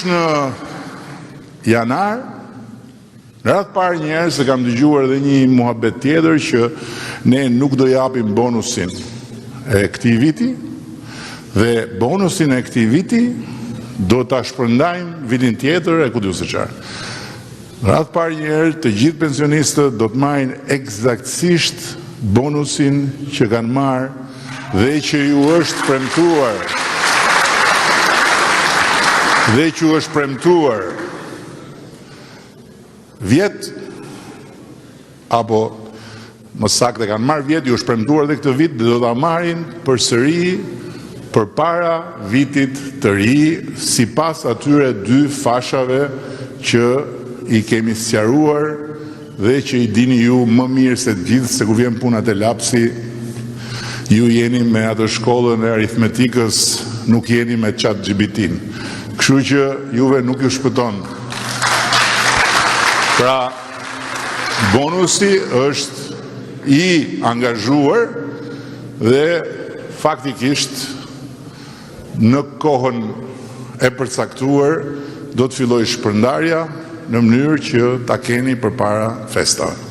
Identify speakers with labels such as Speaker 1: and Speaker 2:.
Speaker 1: Në janar, në radhë parë njerë se kam dëgjuar edhe një muhabet tjetër që ne nuk do japim bonusin e këtij viti dhe bonusin e këtij viti do ta shpërndajmë vitin tjetër e ku diu se çfarë. Në radhë parë njerë të gjithë pensionistët do të marrin eksaktësisht bonusin që kanë marrë dhe që ju është premtuar. Dhe që është premtuar vjet, apo më saktë kanë marrë vjet, ju është premtuar dhe këtë vit dhe do ta marrin përsëri përpara vitit të ri, sipas atyre dy fashave që i kemi sqaruar dhe që i dini ju më mirë se të gjithë, se ku vjen puna te lapsi, ju jeni me atë shkollën e aritmetikës, nuk jeni me ChatGPT-n. Kështu që juve nuk ju shpëton. Pra, bonusi është i angazhuar dhe faktikisht në kohën e përcaktuar do të fillojë shpërndarja në mënyrë që ta keni përpara festave.